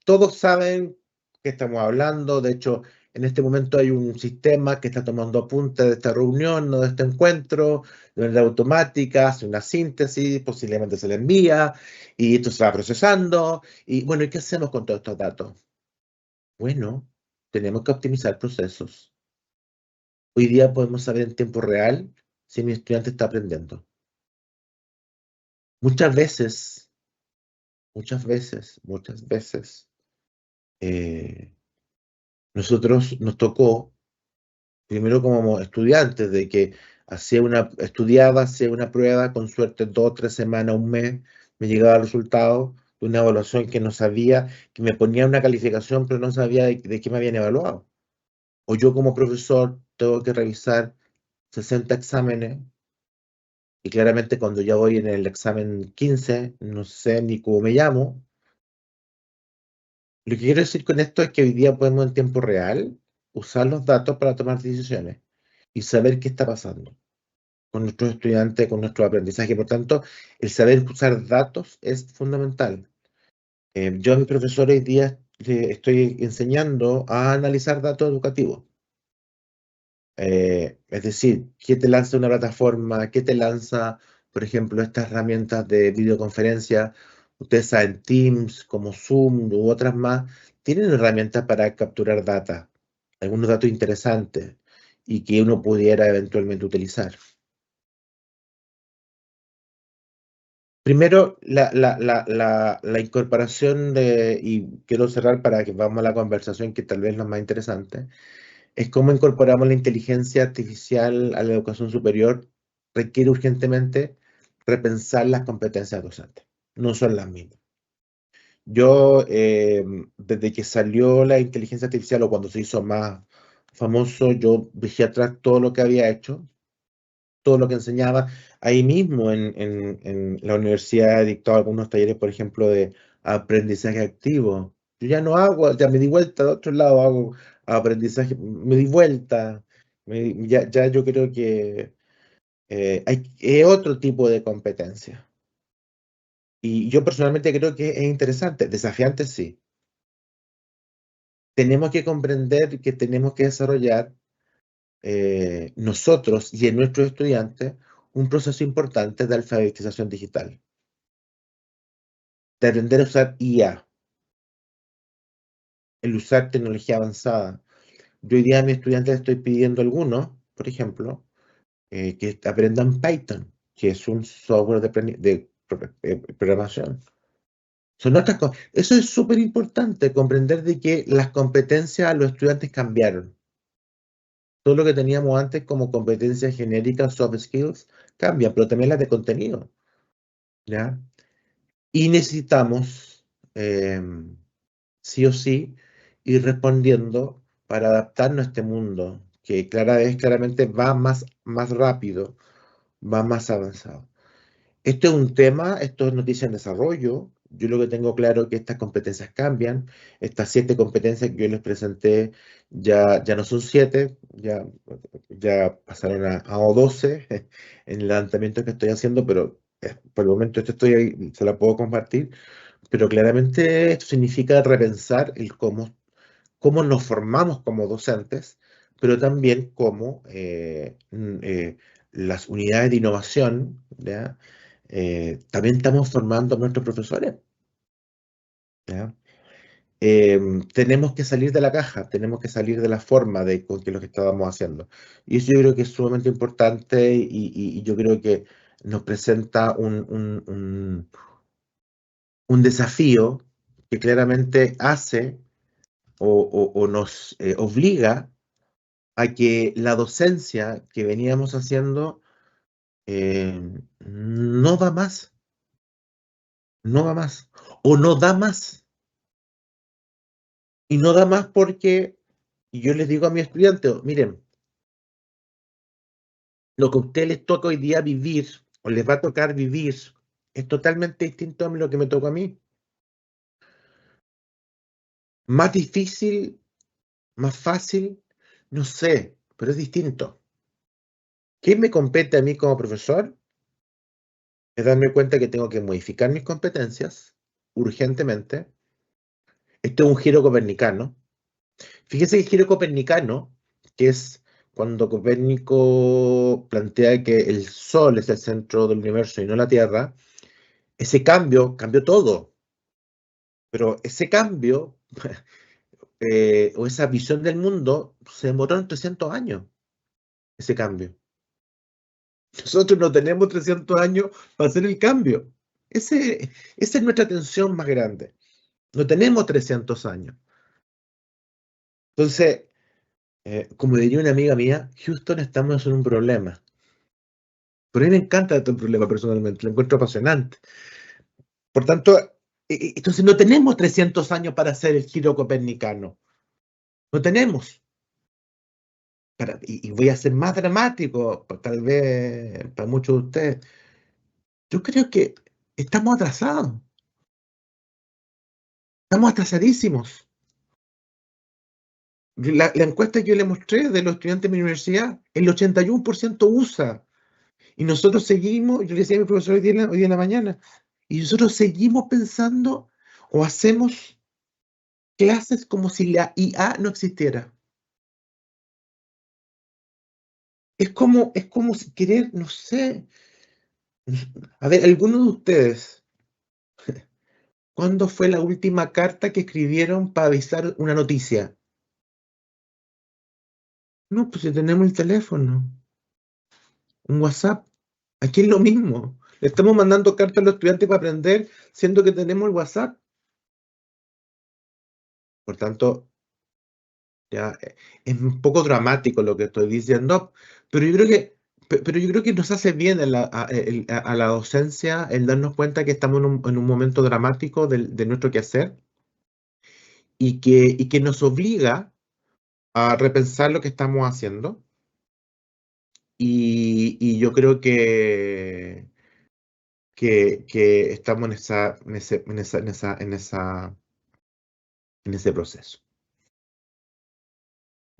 Todos saben que estamos hablando. De hecho, en este momento hay un sistema que está tomando apuntes de esta reunión o de este encuentro de manera automática, hace una síntesis, posiblemente se le envía, y esto se va procesando. Y bueno, ¿y qué hacemos con todos estos datos? Bueno, tenemos que optimizar procesos. Hoy día podemos saber en tiempo real si mi estudiante está aprendiendo. Muchas veces, nosotros nos tocó, primero como estudiantes, de que estudiaba, hacía una prueba, con suerte 2, 3 semanas, un mes, me llegaba el resultado de una evaluación que no sabía, que me ponía una calificación, pero no sabía de qué me habían evaluado. O yo como profesor tengo que revisar 60 exámenes, y claramente cuando ya voy en el examen 15, no sé ni cómo me llamo. Lo que quiero decir con esto es que hoy día podemos en tiempo real usar los datos para tomar decisiones y saber qué está pasando con nuestros estudiantes, con nuestro aprendizaje. Por tanto, el saber usar datos es fundamental. Yo a mis profesores hoy día estoy enseñando a analizar datos educativos. Es decir, ¿qué te lanza una plataforma? ¿Qué te lanza, por ejemplo, estas herramientas de videoconferencia? Ustedes saben, Teams, como Zoom u otras más, tienen herramientas para capturar data, algunos datos interesantes y que uno pudiera eventualmente utilizar. Primero, la incorporación y quiero cerrar para que vamos a la conversación, que tal vez es lo más interesante, es cómo incorporamos la inteligencia artificial a la educación superior. Requiere urgentemente repensar las competencias docentes. No son las mismas. Yo, desde que salió la inteligencia artificial o cuando se hizo más famoso, yo dejé atrás todo lo que había hecho, todo lo que enseñaba. Ahí mismo en la universidad he dictado algunos talleres, por ejemplo, de aprendizaje activo. Yo ya no hago, ya me di vuelta de otro lado, hago aprendizaje, me di vuelta. Ya yo creo que hay otro tipo de competencia. Y yo personalmente creo que es interesante, desafiante sí. Tenemos que comprender que tenemos que desarrollar nosotros y en nuestros estudiantes un proceso importante de alfabetización digital, de aprender a usar IA, el usar tecnología avanzada. Yo hoy día a mis estudiantes estoy pidiendo algunos, por ejemplo, que aprendan Python, que es un software de programación. Son otras cosas. Eso es súper importante, comprender de que las competencias a los estudiantes cambiaron. Todo lo que teníamos antes como competencias genéricas, soft skills, cambia, pero también las de contenido, ¿ya? Y necesitamos, sí o sí, ir respondiendo para adaptarnos a este mundo, que claramente va más rápido, va más avanzado. Esto es un tema, esto es noticia en desarrollo. Yo lo que tengo claro es que estas competencias cambian. Estas 7 competencias que yo les presenté ya no son 7, ya pasaron a 12 en el lanzamiento que estoy haciendo, pero por el momento estoy ahí, se la puedo compartir. Pero claramente esto significa repensar el cómo nos formamos como docentes, pero también cómo las unidades de innovación, ¿ya? También estamos formando a nuestros profesores, ¿ya? Tenemos que salir de la caja, tenemos que salir de la forma con que lo que estábamos haciendo. Y eso yo creo que es sumamente importante, y yo creo que nos presenta un desafío que claramente hace o nos obliga a que la docencia que veníamos haciendo no da más, no va más, o no da más. Y no da más porque yo les digo a mis estudiantes, miren, lo que a ustedes les toca hoy día vivir, o les va a tocar vivir, es totalmente distinto a lo que me tocó a mí. Más difícil, más fácil, no sé, pero es distinto. ¿Qué me compete a mí como profesor? Es darme cuenta que tengo que modificar mis competencias urgentemente. Esto es un giro copernicano. Fíjese que el giro copernicano, que es cuando Copérnico plantea que el Sol es el centro del universo y no la Tierra, ese cambio cambió todo. Pero ese cambio o esa visión del mundo se demoró en 300 años, ese cambio. Nosotros no tenemos 300 años para hacer el cambio. Esa es nuestra tensión más grande. No tenemos 300 años. Entonces, como diría una amiga mía, Houston, estamos en un problema. Pero a mí me encanta este problema personalmente, lo encuentro apasionante. Por tanto, entonces no tenemos 300 años para hacer el giro copernicano. No tenemos. Y voy a ser más dramático, tal vez para muchos de ustedes. Yo creo que estamos atrasados. Estamos atrasadísimos. La encuesta que yo le mostré de los estudiantes de mi universidad, el 81% usa. Y nosotros seguimos, yo le decía a mi profesor hoy día en la mañana, y nosotros seguimos pensando o hacemos clases como si la IA no existiera. Es como si querer, no sé. A ver, algunos de ustedes, ¿cuándo fue la última carta que escribieron para avisar una noticia? No, pues si tenemos el teléfono, un WhatsApp. Aquí es lo mismo. Le estamos mandando cartas a los estudiantes para aprender, siendo que tenemos el WhatsApp. Por tanto, ya es un poco dramático lo que estoy diciendo, pero yo creo que nos hace bien a la docencia el darnos cuenta que estamos en un momento dramático de nuestro quehacer y que nos obliga a repensar lo que estamos haciendo. Y yo creo que estamos en ese proceso.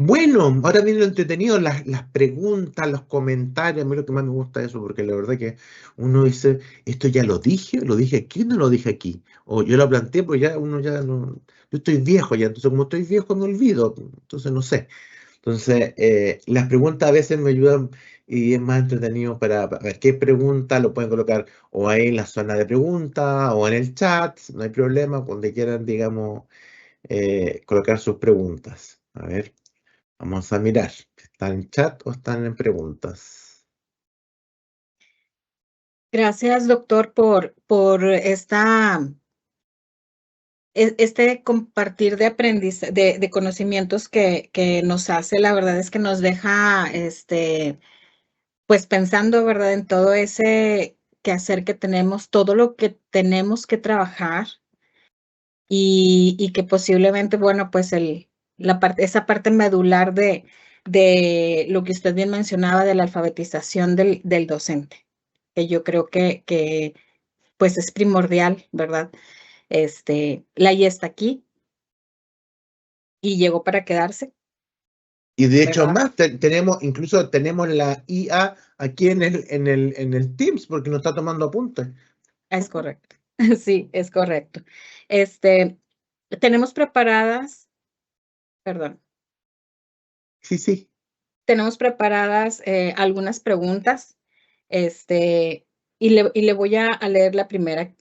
Bueno, ahora viene lo entretenido, las preguntas, los comentarios. A mí lo que más me gusta es eso, porque la verdad que uno dice, esto ya lo dije aquí, no lo dije aquí. O yo lo planteé, pues ya uno ya no. Yo estoy viejo ya, entonces como estoy viejo me olvido, entonces no sé. Entonces, las preguntas a veces me ayudan y es más entretenido para ver qué pregunta lo pueden colocar o ahí en la zona de preguntas o en el chat, no hay problema, donde quieran, digamos, colocar sus preguntas. A ver. Vamos a mirar. ¿Están en chat o están en preguntas? Gracias, doctor, por este compartir de aprendizaje, de conocimientos que nos hace. La verdad es que nos deja, pues pensando, ¿verdad? En todo ese quehacer que tenemos, todo lo que tenemos que trabajar y que posiblemente, bueno, pues esa parte medular de lo que usted bien mencionaba de la alfabetización del docente, que yo creo que pues es primordial, ¿verdad? La IA está aquí y llegó para quedarse, Y de hecho ¿verdad? más, incluso tenemos la IA aquí en el Teams porque nos está tomando apuntes. Es correcto. Sí, es correcto. Tenemos preparadas, perdón, Sí, sí. tenemos preparadas algunas preguntas, y le voy a leer la primera.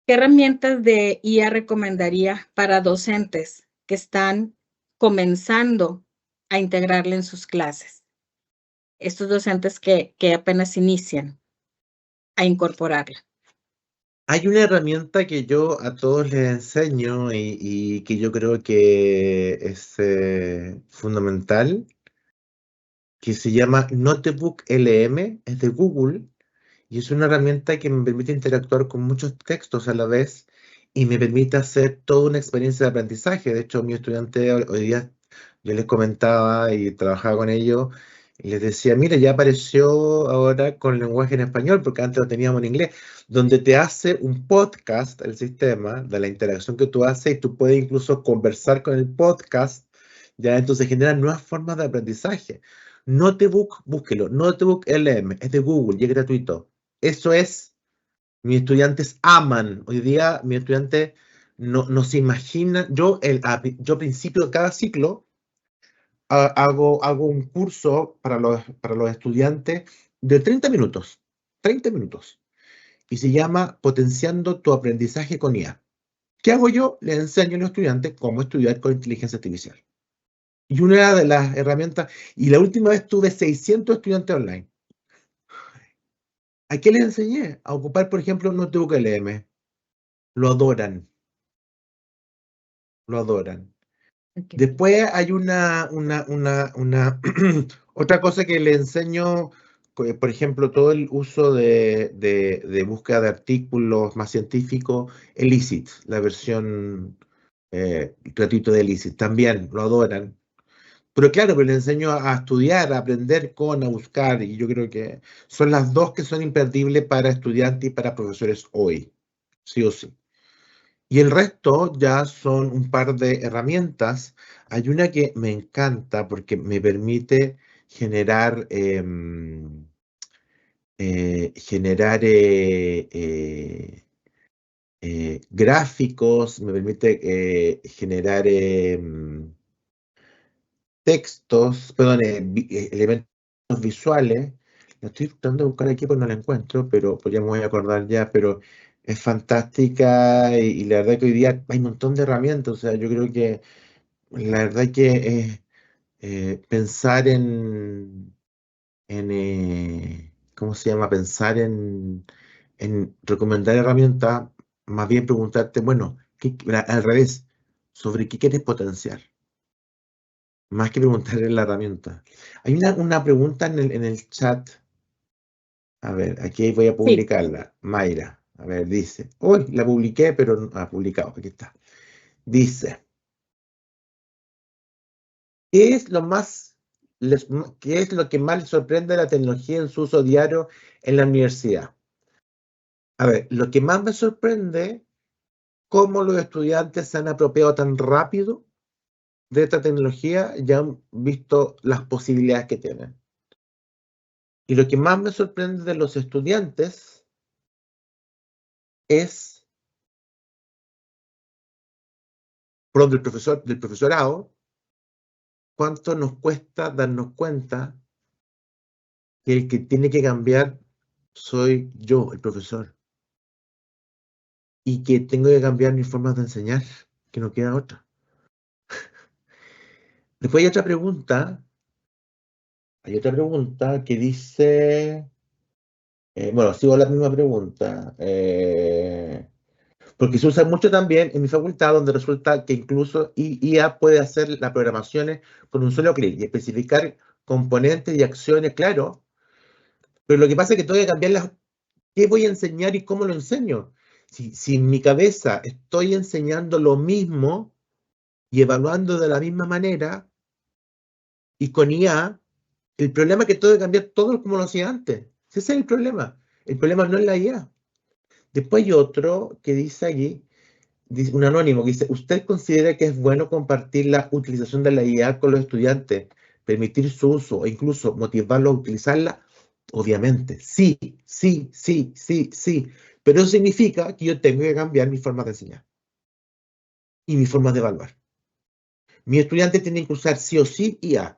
¿Qué herramientas de IA recomendaría para docentes que están comenzando a integrarla en sus clases? Estos docentes que apenas inician a incorporarla. Hay una herramienta que yo a todos les enseño y que yo creo que es fundamental, que se llama Notebook LM, es de Google, y es una herramienta que me permite interactuar con muchos textos a la vez y me permite hacer toda una experiencia de aprendizaje. De hecho, mi estudiante hoy día, yo les comentaba y trabajaba con ellos, y les decía, mira, ya apareció ahora con lenguaje en español, porque antes lo teníamos en inglés, donde te hace un podcast el sistema de la interacción que tú haces y tú puedes incluso conversar con el podcast, ya entonces generan nuevas formas de aprendizaje. Notebook, búsquelo, Notebook LM, es de Google y es gratuito. Eso es, mis estudiantes aman. Hoy día mis estudiantes no se imaginan. Yo a principio de cada ciclo hago un curso para los estudiantes de 30 minutos. 30 minutos. Y se llama Potenciando tu aprendizaje con IA. ¿Qué hago yo? Les enseño a los estudiantes cómo estudiar con inteligencia artificial. Y una de las herramientas, y la última vez tuve 600 estudiantes online. ¿A qué les enseñé? A ocupar, por ejemplo, Notebook LM. Lo adoran, lo adoran. Ok. Después hay otra cosa que le enseño, por ejemplo, todo el uso de búsqueda de artículos más científicos, Elicit, la versión gratuito de Elicit, también lo adoran. Pero claro, pero le enseño a estudiar, a aprender a buscar, y yo creo que son las dos que son imperdibles para estudiantes y para profesores hoy, sí o sí. Y el resto ya son un par de herramientas. Hay una que me encanta porque me permite generar, gráficos, me permite generar textos, perdón, elementos visuales. La estoy tratando de buscar aquí porque no la encuentro, pero pues ya me voy a acordar ya, pero es fantástica y la verdad que hoy día hay un montón de herramientas, o sea, yo creo que la verdad que pensar ¿cómo se llama? Pensar en recomendar herramientas, más bien preguntarte, bueno, al revés, ¿sobre qué quieres potenciar? Más que preguntarle la herramienta. Hay una pregunta en el chat. A ver, aquí voy a Sí, publicarla. Mayra. A ver, dice. Hoy la publiqué, pero no ha publicado. Aquí está. Dice. ¿Qué es lo qué es lo que más les sorprende de la tecnología en su uso diario en la universidad? A ver, lo que más me sorprende, cómo los estudiantes se han apropiado tan rápido de esta tecnología y han visto las posibilidades que tienen. Y lo que más me sorprende de los estudiantes es, perdón, del profesorado, cuánto nos cuesta darnos cuenta que el que tiene que cambiar soy yo, el profesor, y que tengo que cambiar mis formas de enseñar, que no queda otra. Después hay otra pregunta que dice, bueno, sigo la misma pregunta, porque se usa mucho también en mi facultad, donde resulta que incluso IA puede hacer las programaciones con un solo clic y especificar componentes y acciones, claro, pero lo que pasa es que tengo que cambiar qué voy a enseñar y cómo lo enseño. Si en mi cabeza estoy enseñando lo mismo y evaluando de la misma manera, y con IA, el problema es que tengo que cambiar todo como lo hacía antes. Ese es el problema. El problema no es la IA. Después hay otro que dice allí, dice, un anónimo que dice, ¿usted considera que es bueno compartir la utilización de la IA con los estudiantes, permitir su uso e incluso motivarlos a utilizarla? Obviamente, sí, sí, sí, sí, sí. Pero eso significa que yo tengo que cambiar mi forma de enseñar y mi forma de evaluar. Mis estudiantes tienen que usar sí o sí IA,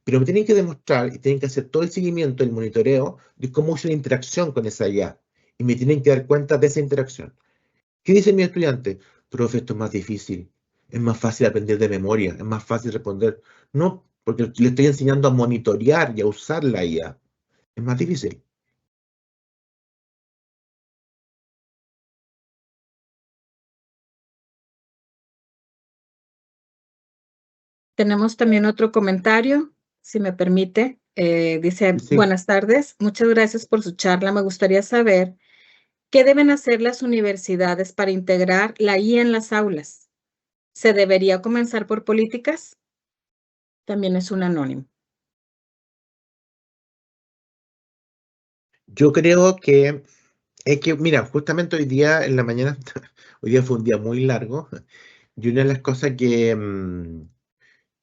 pero me tienen que demostrar y tienen que hacer todo el seguimiento, el monitoreo de cómo uso la interacción con esa IA. Y me tienen que dar cuenta de esa interacción. ¿Qué dicen mis estudiantes? Profe, esto es más difícil. Es más fácil aprender de memoria, es más fácil responder. No, porque le estoy enseñando a monitorear y a usar la IA. Es más difícil. Tenemos también otro comentario, si me permite. Dice, Sí. buenas tardes, muchas gracias por su charla. Me gustaría saber qué deben hacer las universidades para integrar la IA en las aulas. ¿Se debería comenzar por políticas? También es un anónimo. Yo creo que mira, justamente hoy día en la mañana, hoy día fue un día muy largo, y una de las cosas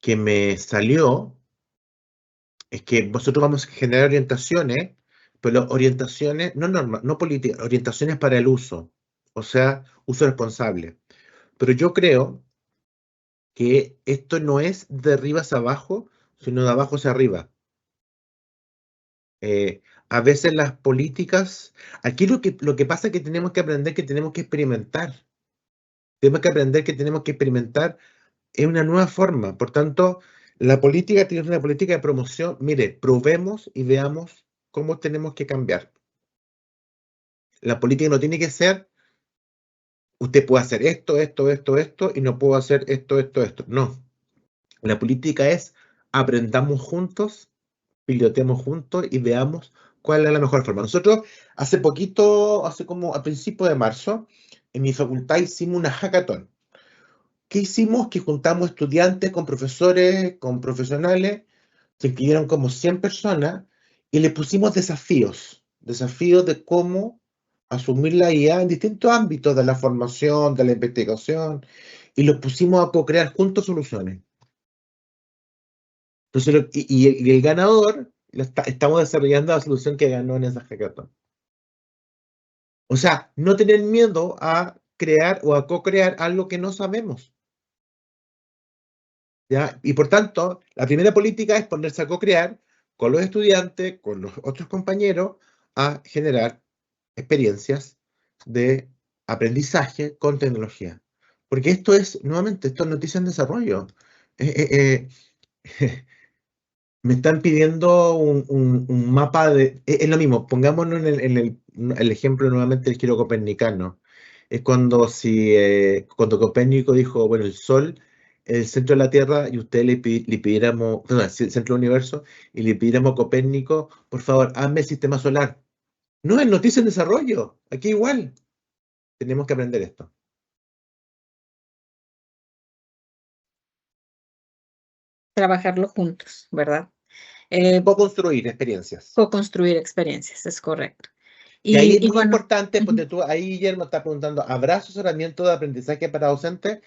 que me salió es que nosotros vamos a generar orientaciones, pero orientaciones, no políticas, orientaciones para el uso, o sea, uso responsable. Pero yo creo que esto no es de arriba hacia abajo, sino de abajo hacia arriba. A veces las políticas, aquí lo que pasa es que tenemos que aprender que tenemos que experimentar. Tenemos que aprender que tenemos que experimentar en una nueva forma. Por tanto, la política tiene una política de promoción. Mire, probemos y veamos cómo tenemos que cambiar. La política no tiene que ser, usted puede hacer esto, y no puedo hacer esto. No. La política es aprendamos juntos, pilotemos juntos y veamos cuál es la mejor forma. Nosotros hace poquito, hace como a principios de marzo, en mi facultad hicimos una hackathon. ¿Qué hicimos? Que juntamos estudiantes con profesores, con profesionales, se inscribieron como 100 personas y le pusimos desafíos de cómo asumir la IA en distintos ámbitos de la formación, de la investigación, y los pusimos a co-crear juntos soluciones. Entonces, y el ganador, estamos desarrollando la solución que ganó en esa hackathon. O sea, no tener miedo a crear o a co-crear algo que no sabemos. ¿Ya? Y por tanto, la primera política es ponerse a co-crear con los estudiantes, con los otros compañeros, a generar experiencias de aprendizaje con tecnología. Porque esto es, nuevamente, esto es noticia en desarrollo. Me están pidiendo un mapa de... Es lo mismo, pongámonos el ejemplo nuevamente del giro copernicano. Es cuando Copérnico dijo, bueno, el Sol es el centro de la Tierra y usted le pidiéramos, perdón, el centro del universo, y le pidiéramos a Copérnico, por favor, hazme el sistema solar. No, es noticia en desarrollo. Aquí igual. Tenemos que aprender esto. Trabajarlo juntos, ¿verdad? Co-construir experiencias. Co-construir experiencias, es correcto. Y ahí es muy bueno, importante, porque ahí Guillermo está preguntando, ¿habrá asesoramiento de aprendizaje para docentes?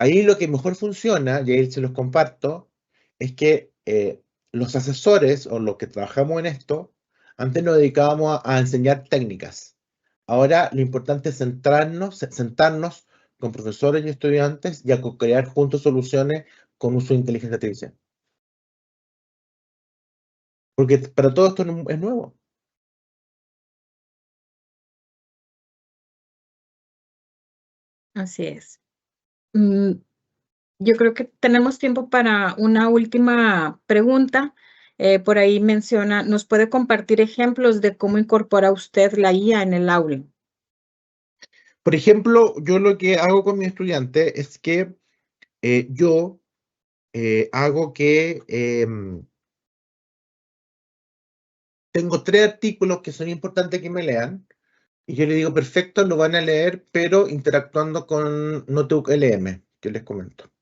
Ahí lo que mejor funciona, y ahí se los comparto, es que los asesores o los que trabajamos en esto, antes nos dedicábamos a enseñar técnicas. Ahora lo importante es sentarnos con profesores y estudiantes y a co-crear juntos soluciones con uso de inteligencia artificial. Porque para todo esto es nuevo. así es. Yo creo que tenemos tiempo para una última pregunta. Por ahí menciona, ¿nos puede compartir ejemplos de cómo incorpora usted la IA en el aula? Por ejemplo, yo lo que hago con mi estudiante es que yo hago que tengo 3 artículos que son importantes que me lean, y yo le digo, perfecto, lo van a leer, pero interactuando con Notebook LM, que les comento.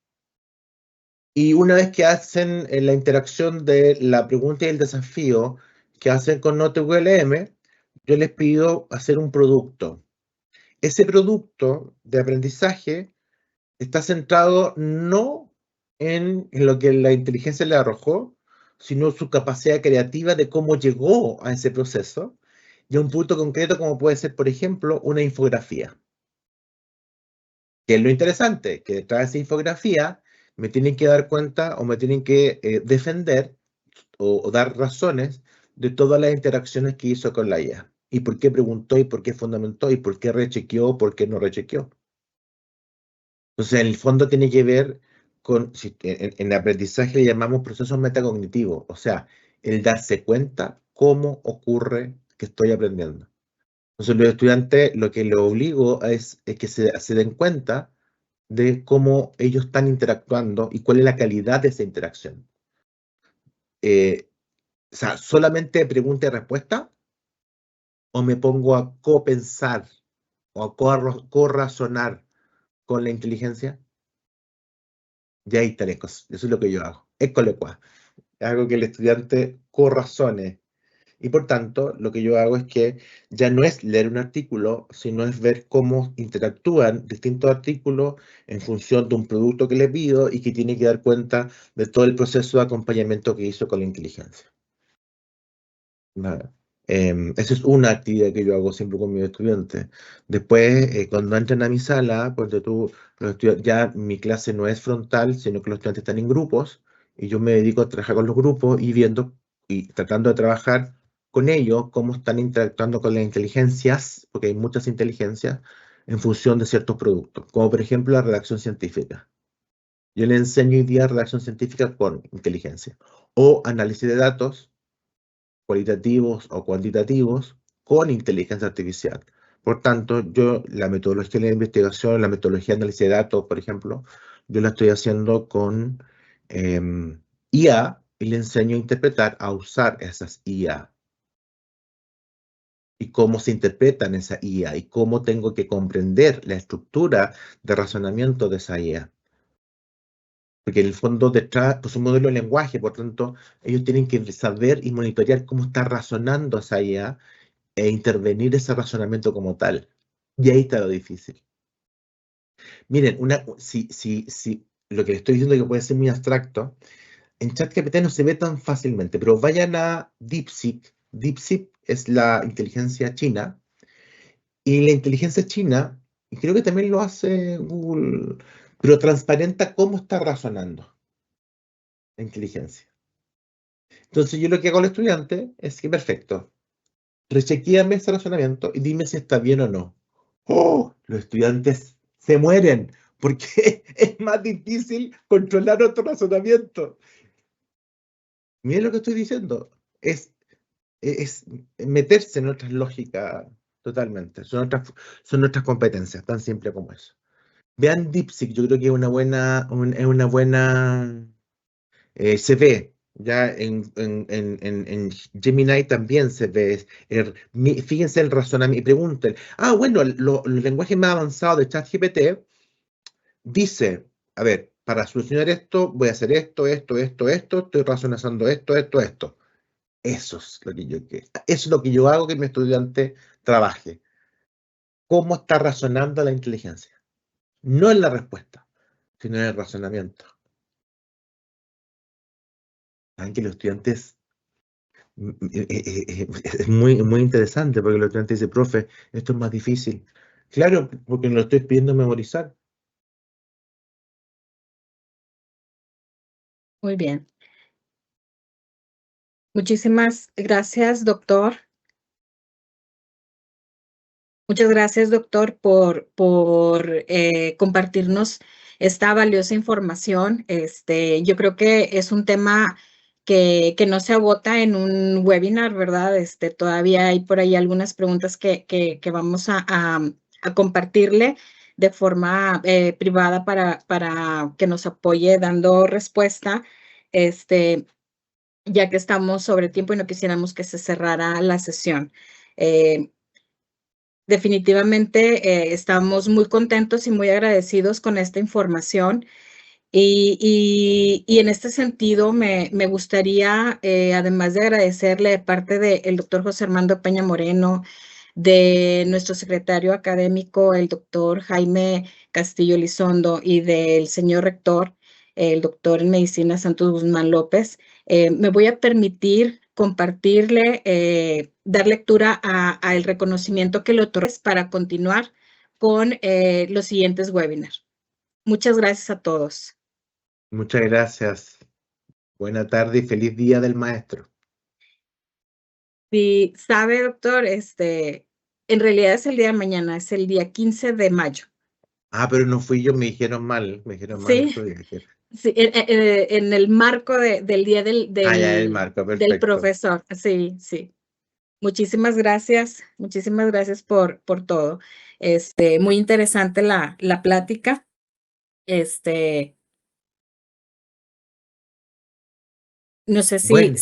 Y una vez que hacen la interacción de la pregunta y el desafío que hacen con Notebook LM, yo les pido hacer un producto. Ese producto de aprendizaje está centrado no en lo que la inteligencia le arrojó, sino su capacidad creativa de cómo llegó a ese proceso y a un punto concreto como puede ser, por ejemplo, una infografía. ¿Qué es lo interesante? Que detrás de esa infografía me tienen que dar cuenta o me tienen que defender o dar razones de todas las interacciones que hizo con la IA. Y por qué preguntó, y por qué fundamentó, y por qué rechequeó, por qué no rechequeó. Entonces, en el fondo tiene que ver con, en aprendizaje le llamamos procesos metacognitivos, o sea, el darse cuenta cómo ocurre que estoy aprendiendo. Entonces, los estudiantes lo que les obligo es que se den cuenta de cómo ellos están interactuando y cuál es la calidad de esa interacción. O sea, ¿solamente pregunta y respuesta? ¿O me pongo a copensar o a corrazonar con la inteligencia? Ya hay tarecos. Eso es lo que yo hago. École qua. Hago que el estudiante corrazone. Y por tanto, lo que yo hago es que ya no es leer un artículo, sino es ver cómo interactúan distintos artículos en función de un producto que le pido y que tiene que dar cuenta de todo el proceso de acompañamiento que hizo con la inteligencia. Nada. Esa es una actividad que yo hago siempre con mis estudiantes. Después, cuando entran a mi sala, pues ya mi clase no es frontal, sino que los estudiantes están en grupos y yo me dedico a trabajar con los grupos y viendo y tratando de trabajar con ellos cómo están interactuando con las inteligencias, porque hay muchas inteligencias en función de ciertos productos, como por ejemplo la redacción científica. Yo le enseño hoy día redacción científica con inteligencia o análisis de datos cualitativos o cuantitativos con inteligencia artificial. Por tanto, yo la metodología de la investigación, la metodología de análisis de datos, por ejemplo, yo la estoy haciendo con IA y le enseño a interpretar, a usar esas IA y cómo se interpretan esa IA y cómo tengo que comprender la estructura de razonamiento de esa IA. Porque en el fondo detrás, pues un modelo de lenguaje, por tanto, ellos tienen que saber y monitorear cómo está razonando esa IA e intervenir ese razonamiento como tal. Y ahí está lo difícil. Miren, si lo que les estoy diciendo que puede ser muy abstracto, en ChatGPT no se ve tan fácilmente, pero vayan a DeepSeek. DeepSeek es la inteligencia china, y la inteligencia china, y creo que también lo hace Google, pero transparenta cómo está razonando la inteligencia. Entonces yo lo que hago al estudiante es que, perfecto, rechequéame ese razonamiento y dime si está bien o no. ¡Oh! Los estudiantes se mueren porque es más difícil controlar otro razonamiento. Miren lo que estoy diciendo. Es meterse en otras lógicas totalmente. Son nuestras competencias, tan simple como eso. Vean DeepSeek, yo creo que es una buena se ve. Ya en Gemini también se ve. Fíjense el razonamiento y pregunten. Bueno, los lenguajes más avanzados de ChatGPT dice, a ver, para solucionar esto, voy a hacer esto, estoy razonando esto. Eso es lo que eso es lo que yo hago que mi estudiante trabaje. ¿Cómo está razonando la inteligencia? No en la respuesta, sino en el razonamiento. Saben que los estudiantes es muy interesante porque el estudiante dice, profe, esto es más difícil. Claro, porque no lo estoy pidiendo memorizar. Muy bien. Muchísimas gracias, doctor. Muchas gracias, doctor, por compartirnos esta valiosa información. Yo creo que es un tema que no se agota en un webinar, ¿verdad? Todavía hay por ahí algunas preguntas que vamos a compartirle de forma privada para que nos apoye dando respuesta, ya que estamos sobre tiempo y no quisiéramos que se cerrara la sesión. Definitivamente estamos muy contentos y muy agradecidos con esta información y en este sentido me gustaría, además de agradecerle de parte del doctor José Armando Peña Moreno, de nuestro secretario académico, el doctor Jaime Castillo Elizondo, y del señor rector, el doctor en medicina Santos Guzmán López, me voy a permitir compartirle, dar lectura al reconocimiento que le otorgues para continuar con los siguientes webinars. Muchas gracias a todos. Muchas gracias. Buena tarde y feliz Día del Maestro. Si sabe, doctor, en realidad es el día de mañana, es el día 15 de mayo. Pero no fui yo, me dijeron mal Sí, otro día. sí, en el marco del día Ya, el marco, del perfecto. profesor. Sí, sí. Muchísimas gracias por todo. Muy interesante la plática. No sé Bueno,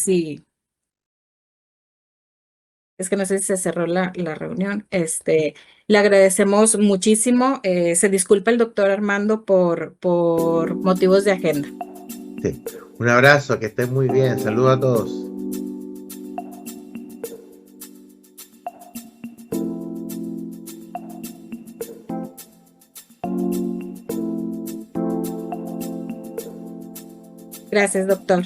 es que no sé si se cerró la reunión. Le agradecemos muchísimo. Se disculpa el doctor Armando por motivos de agenda. sí. Un abrazo, que estén muy bien. Saludos a todos. Gracias, doctor.